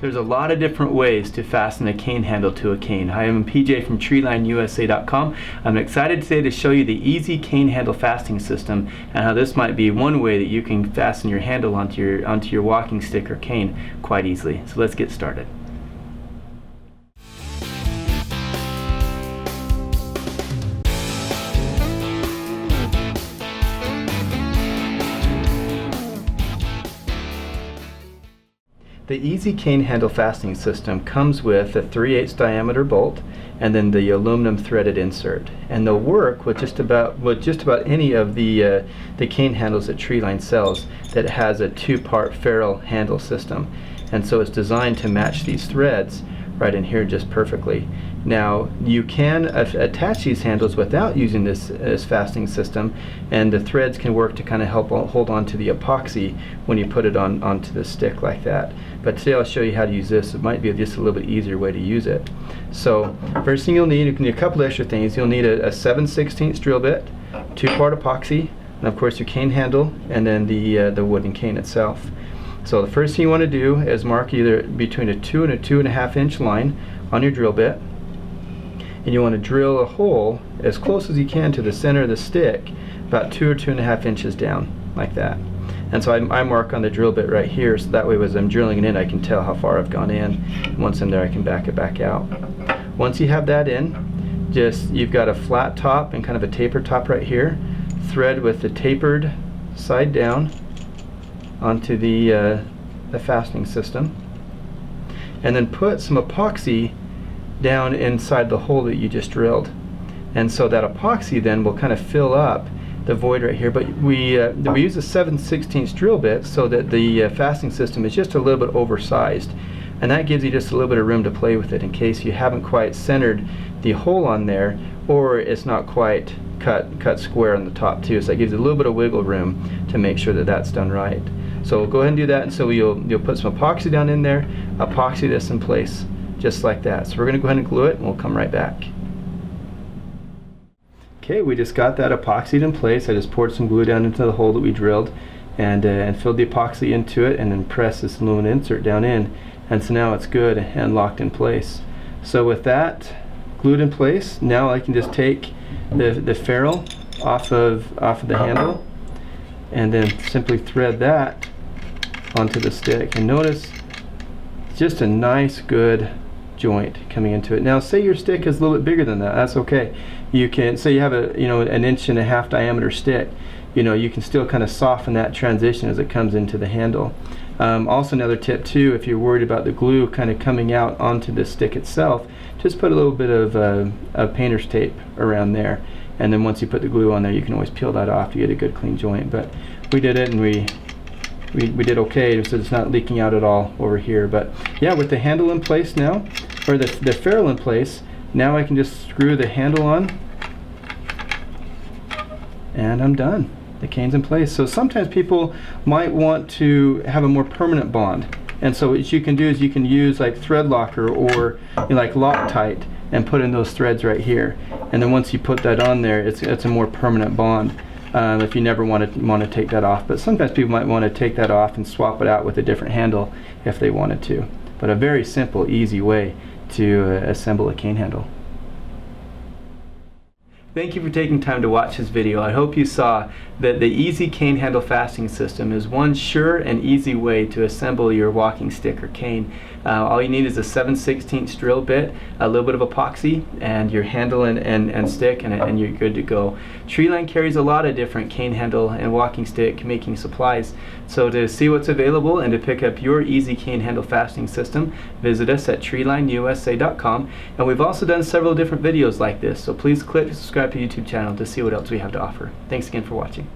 There's a lot of different ways to fasten a cane handle to a cane. Hi, I'm PJ from TreeLineUSA.com. I'm excited today to show you the easy cane handle fastening system and how this might be one way that you can fasten your handle onto your walking stick or cane quite easily. So let's get started. The easy cane handle fastening system comes with a 3/8 diameter bolt and then the aluminum threaded insert, and they'll work with just about any of the cane handles that Treeline sells that has a two-part ferrule handle system, and so it's designed to match these threads right in here just perfectly. Now you can attach these handles without using this fastening system, and the threads can work to kind of help hold on to the epoxy when you put it onto the stick like that. But today I'll show you how to use this. It might be just a little bit easier way to use it. So first thing you'll need a couple extra things. You'll need a 7/16 drill bit, two-part epoxy, and of course your cane handle, and then the wooden cane itself. So the first thing you want to do is mark either between a 2 and a 2.5 inch line on your drill bit, and you want to drill a hole as close as you can to the center of the stick, about 2 or 2.5 inches down, like that. And so I mark on the drill bit right here, so that way as I'm drilling it in I can tell how far I've gone in, and once I'm there I can back it back out. Once you have that in, you've got a flat top and kind of a taper top right here. Thread with the tapered side down onto the fastening system, and then put some epoxy down inside the hole that you just drilled, and so that epoxy then will kind of fill up the void right here. But we use a 7/16 drill bit so that the fastening system is just a little bit oversized, and that gives you just a little bit of room to play with it in case you haven't quite centered the hole on there, or it's not quite cut square on the top too. So that gives you a little bit of wiggle room to make sure that that's done right. So go ahead and do that, and so you'll put some epoxy down in there, epoxy this in place just like that. So we're going to go ahead and glue it, and we'll come right back. Okay, we just got that epoxied in place. I just poured some glue down into the hole that we drilled, and filled the epoxy into it, and then pressed this aluminum insert down in, and so now it's good and locked in place. So with that glued in place, now I can just take the ferrule off of the handle, and then simply thread that onto the stick, and notice it's just a nice good joint coming into it. Now say your stick is a little bit bigger than that, that's okay. You can say you have an 1.5 inch diameter stick, you can still kind of soften that transition as it comes into the handle. Also another tip too, if you're worried about the glue kind of coming out onto the stick itself, just put a little bit of painter's tape around there, and then once you put the glue on there you can always peel that off to get a good clean joint. But we did it, and we did okay, so it's not leaking out at all over here. But yeah, with the handle in place now, or the ferrule in place, now I can just screw the handle on, and I'm done. The cane's in place. So sometimes people might want to have a more permanent bond, and so what you can do is you can use like thread locker or like Loctite and put in those threads right here, and then once you put that on there, it's a more permanent bond. If you never want to take that off, but sometimes people might want to take that off and swap it out with a different handle if they wanted to. But a very simple, easy way to assemble a cane handle. Thank you for taking time to watch this video. I hope you saw that the easy cane handle fastening system is one sure and easy way to assemble your walking stick or cane. All you need is a 7/16 drill bit, a little bit of epoxy, and your handle and stick, and you're good to go. Treeline carries a lot of different cane handle and walking stick making supplies. So to see what's available and to pick up your easy cane handle fastening system, visit us at TreeLineUSA.com. And we've also done several different videos like this, so please click subscribe to the YouTube channel to see what else we have to offer. Thanks again for watching.